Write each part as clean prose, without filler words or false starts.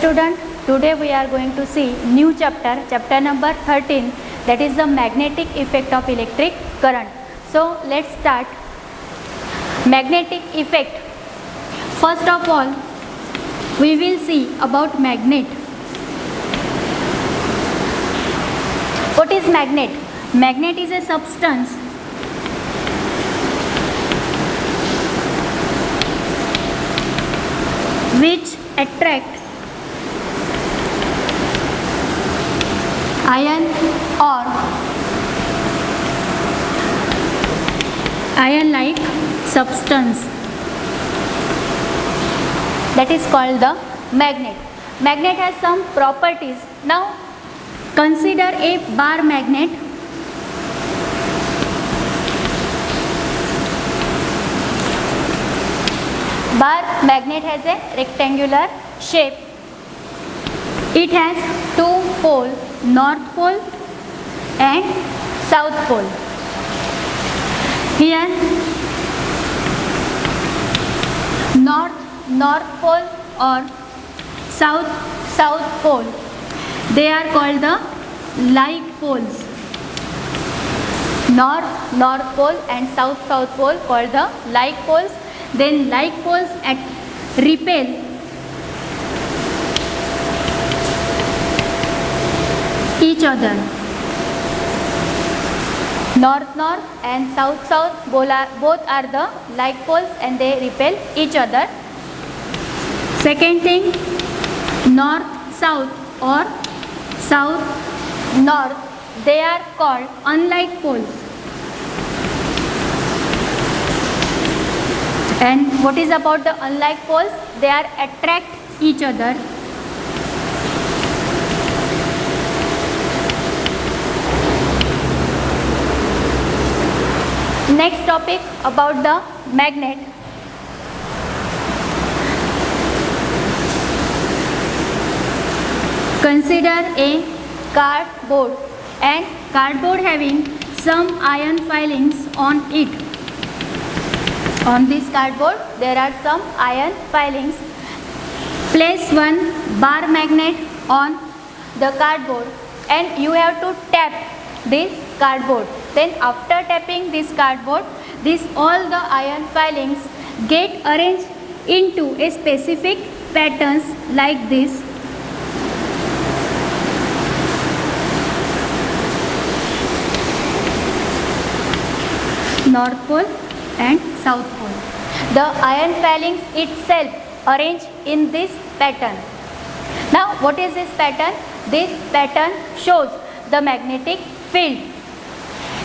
student, today we are going to see new chapter number 13, that is the magnetic effect of electric current. So let's start. Magnetic effect. First of all, we will see about magnet. What is magnet? Magnet is a substance which attract ion or ion-like substance, that is called the magnet. Magnet has some properties. Now consider a bar magnet. Bar magnet has a rectangular shape. It has two poles, north pole and south pole. Here north pole or south pole, they are called the like poles. North pole and south pole called the like poles. Then like poles repel each other. North and south both are the like poles and they repel each other. Second thing, north south or south north, they are called unlike poles. And what is about the unlike poles? They are attract each other. Next topic about the magnet. Consider a cardboard, and cardboard having some iron filings on it. On this cardboard there are some iron filings. Place one bar magnet on the cardboard and you have to tap this cardboard. Then after tapping this cardboard, all the iron filings get arranged into a specific patterns like this. North pole and south pole. The iron filings itself arranged in this pattern. Now what is this pattern? This pattern shows the magnetic field,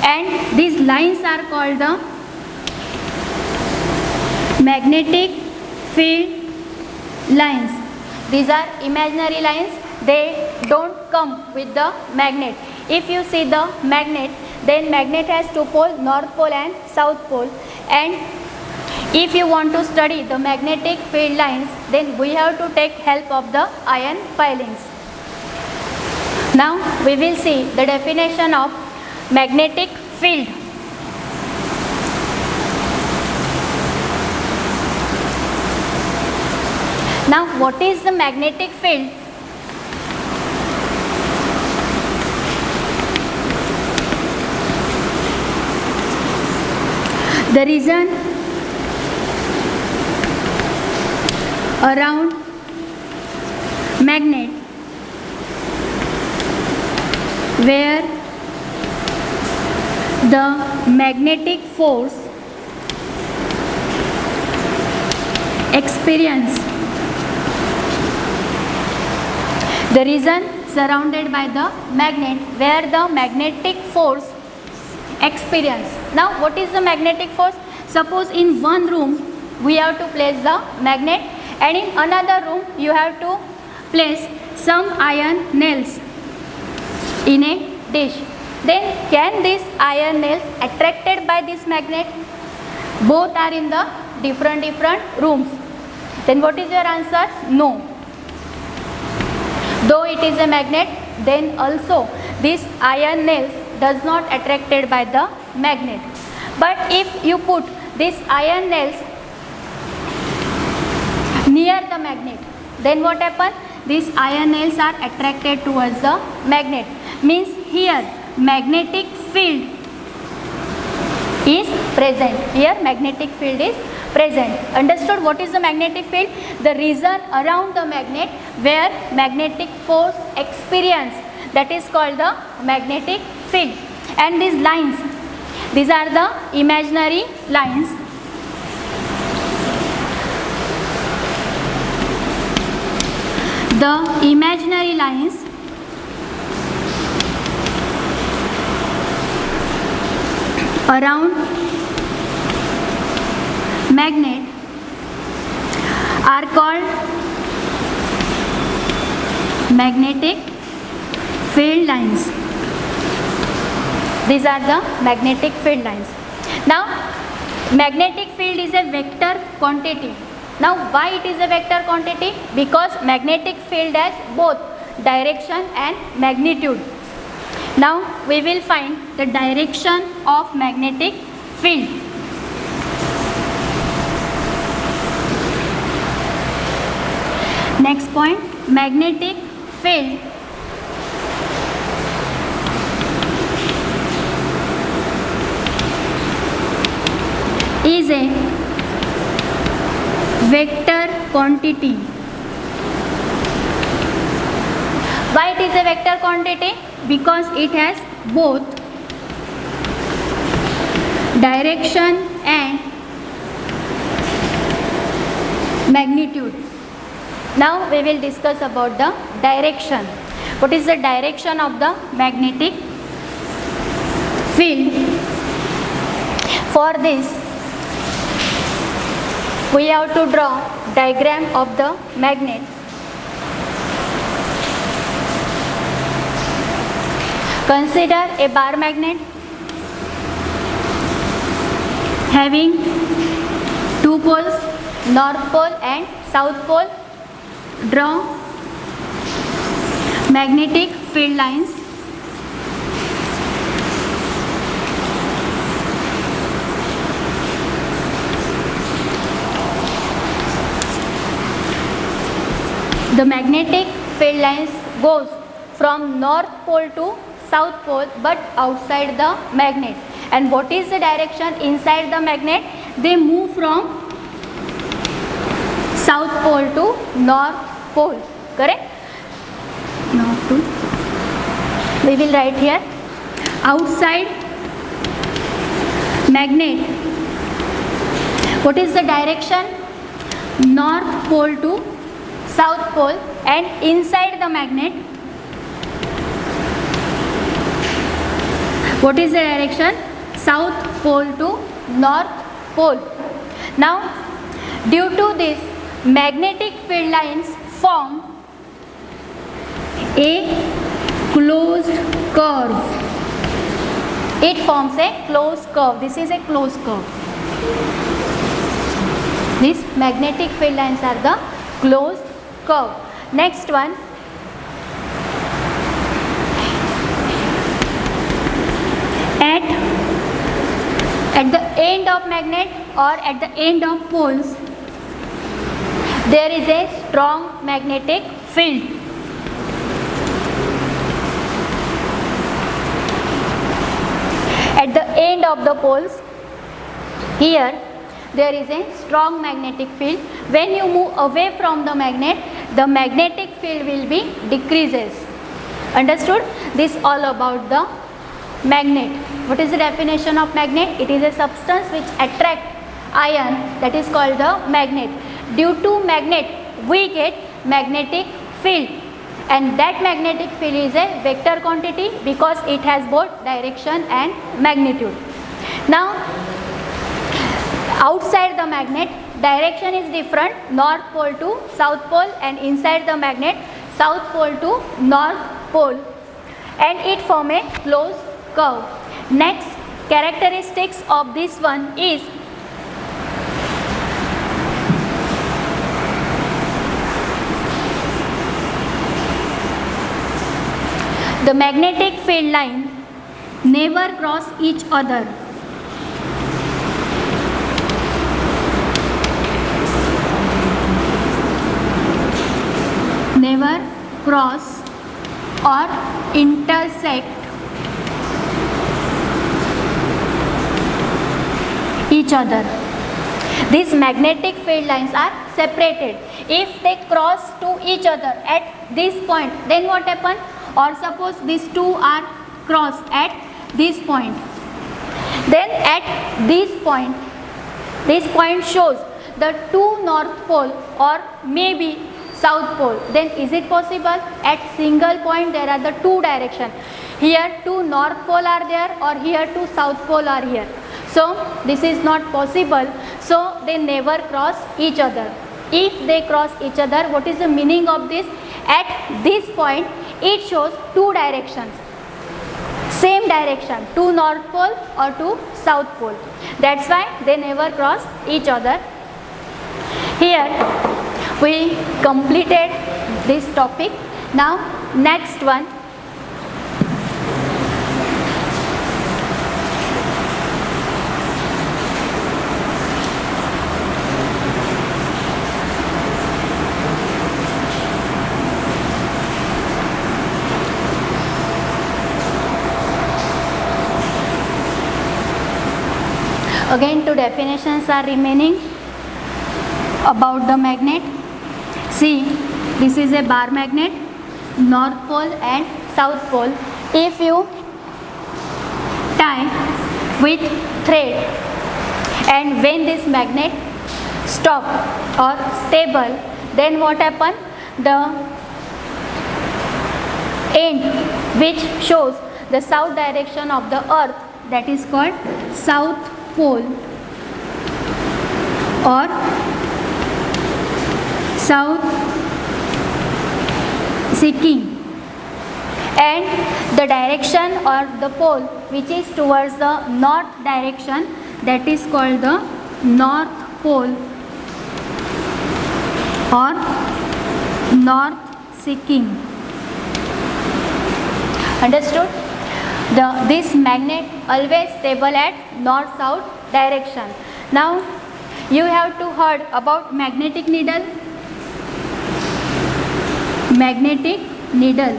and these lines are called the magnetic field lines. These are imaginary lines, they don't come with the magnet. If you see the magnet, then magnet has two poles, north pole and south pole, and if you want to study the magnetic field lines, then we have to take help of the iron filings. Now we will see the definition of magnetic field. Now what is the magnetic field? The region around magnet where the magnetic force experience, the region surrounded by the magnet where the magnetic force experience. Now what is the magnetic force? Suppose in one room we have to place the magnet, and in another room you have to place some iron nails in a dish. Then can these iron nails attracted by this magnet? Both are in the different rooms. Then what is your answer? No. Though it is a magnet, then also these iron nails does not attracted by the magnet. But if you put these iron nails near the magnet, then what happens? these ionels are attracted towards the magnet. Means here magnetic field is present. Here magnetic field is present. Understood what is the magnetic field? The region around the magnet where magnetic force experience, that is called the magnetic field. And these lines, these are the imaginary lines. The imaginary lines around magnet are called magnetic field lines. These are the magnetic field lines. Now, magnetic field is a vector quantity. Now, why it is a vector quantity? Because magnetic field has both direction and magnitude. Now, we will find the direction of magnetic field. Next point, magnetic field is a vector quantity. Why it is a vector quantity? Because it has both direction and magnitude. Now we will discuss about the direction. What is the direction of the magnetic field? For this, we have to draw diagram of the magnet. Consider a bar magnet having two poles, north pole and south pole. Draw magnetic field lines. The magnetic field lines goes from north pole to south pole but outside the magnet. And what is the direction inside the magnet? They move from south pole to north pole. Correct? North to. We will write here outside magnet. What is the direction? North pole to south pole. And inside the magnet, what is the direction? South pole to north pole. Now, due to this, magnetic field lines form a closed curve. It forms a closed curve. This is a closed curve. These magnetic field lines are the closed curve. Next one. At the end of magnet or at the end of poles, there is a strong magnetic field. At the end of the poles, here there is a strong magnetic field. When you move away from the magnetic field will be decreases. Understood? This all about the magnet. What is the definition of magnet? It is a substance which attracts ion, that is called the magnet. Due to magnet we get magnetic field, and that magnetic field is a vector quantity because it has both direction and magnitude. Now outside the magnet, direction is different, north pole to south pole, and inside the magnet, south pole to north pole, and it form a closed curve. Next characteristics of this one is the magnetic field line never cross each other. never cross or intersect each other. These magnetic field lines are separated. If they cross to each other at this point, then what happen? Or suppose these two are crossed at this point. Then at this point shows the two north pole or maybe south pole. Then is it possible? At single point there are the two direction. Here two north pole are there, or here two south pole are here. So this is not possible. So they never cross each other. If they cross each other, what is the meaning of this? At this point it shows two directions, same direction, to north pole or to south pole. That's why they never cross each other. Here we completed this topic. Now next one, again two definitions are remaining about the magnet. See, this is a bar magnet, north pole and south pole. If you tie with thread and when this magnet stop or stable, then what happen? The end which shows the south direction of the earth, that is called south pole or south seeking, and the direction or the pole which is towards the north direction, that is called the north pole or north seeking. Understood? This magnet always stable at north-south direction. Now you have to heard about magnetic needle. Magnetic needle.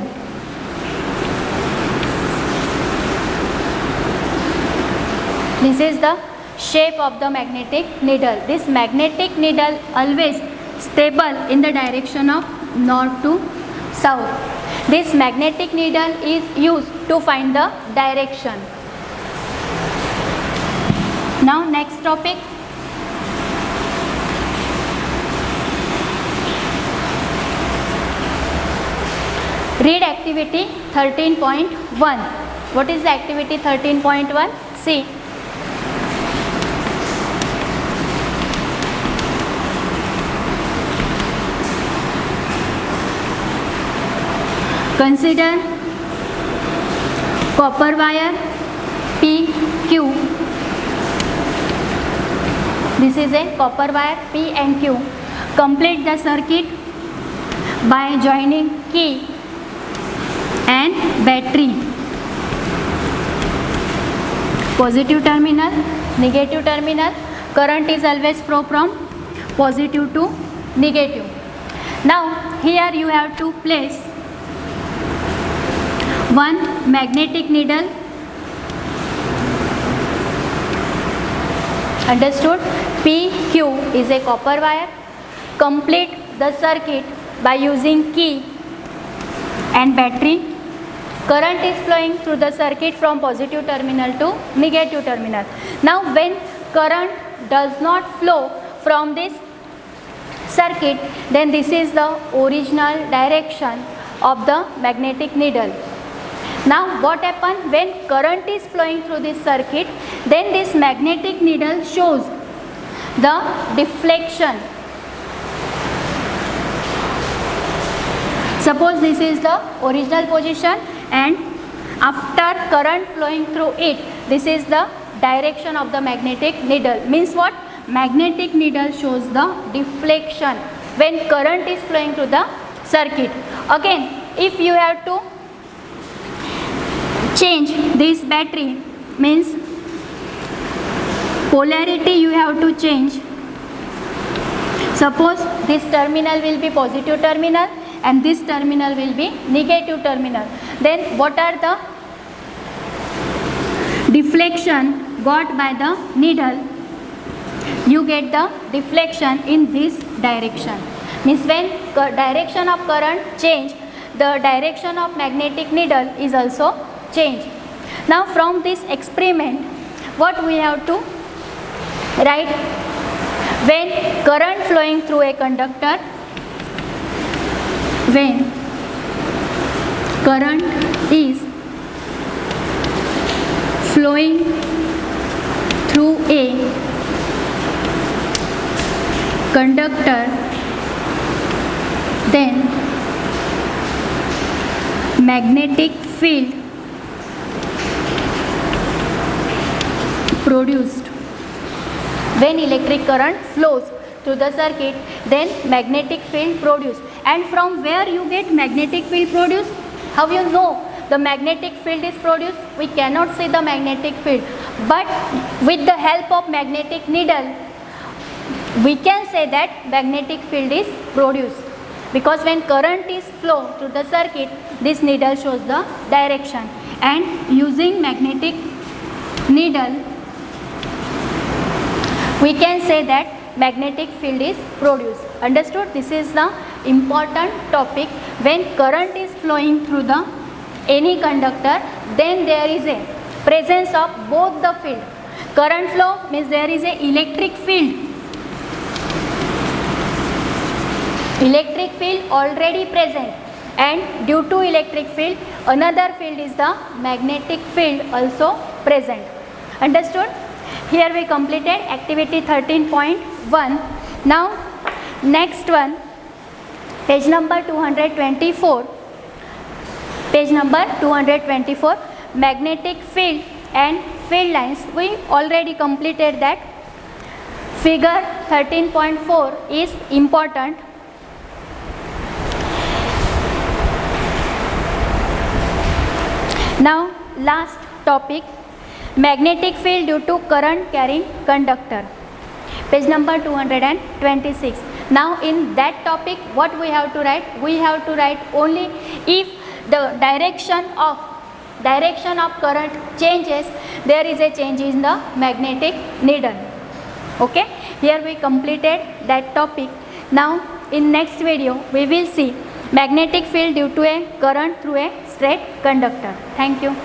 This is the shape of the magnetic needle. This magnetic needle always stable in the direction of north to south. This magnetic needle is used to find the direction. Now next topic. Read activity 13.1. What is the activity 13.1? See. Consider copper wire PQ. This is a copper wire P and Q. Complete the circuit by joining key and battery. Positive terminal, negative terminal. Current is always flow from positive to negative. Now here you have to place one magnetic needle. Understood? PQ is a copper wire. Complete the circuit by using key and battery. Current is flowing through the circuit from positive terminal to negative terminal. Now when current does not flow from this circuit, then this is the original direction of the magnetic needle. Now what happens when current is flowing through this circuit, then this magnetic needle shows the deflection. Suppose this is the original position and after current flowing through it, this is the direction of the magnetic needle. Means what? Magnetic needle shows the deflection when current is flowing through the circuit. Again, if you have to change this battery, means polarity you have to change. Suppose this terminal will be positive terminal, and this terminal will be negative terminal. Then what are the deflection got by the needle? You get the deflection in this direction. Means when direction of current change, the direction of magnetic needle is also changed. Now from this experiment, what we have to write? When current flowing through a conductor, when current is flowing through a conductor, then magnetic field produced. When electric current flows through the circuit, then magnetic field produced. And from where you get magnetic field produced? How you know the magnetic field is produced? We cannot see the magnetic field, but with the help of magnetic needle, we can say that magnetic field is produced, because when current is flow through the circuit, this needle shows the direction, and using magnetic needle we can say that magnetic field is produced. Understood? This is the important topic. When current is flowing through the any conductor, then there is a presence of both the field. Current flow means there is a electric field. Electric field already present, and due to electric field, another field is the magnetic field also present. Understood? Here we completed activity 13.1. Now next one, page number 224. Page number 224, magnetic field and field lines. We already completed that. Figure 13.4 is important. Now last topic, magnetic field due to current carrying conductor. Page number 226. Now in that topic, what we have to write? We have to write only if the direction of current changes, there is a change in the magnetic needle. Okay, here we completed that topic. Now in next video we will see magnetic field due to a current through a straight conductor. Thank you.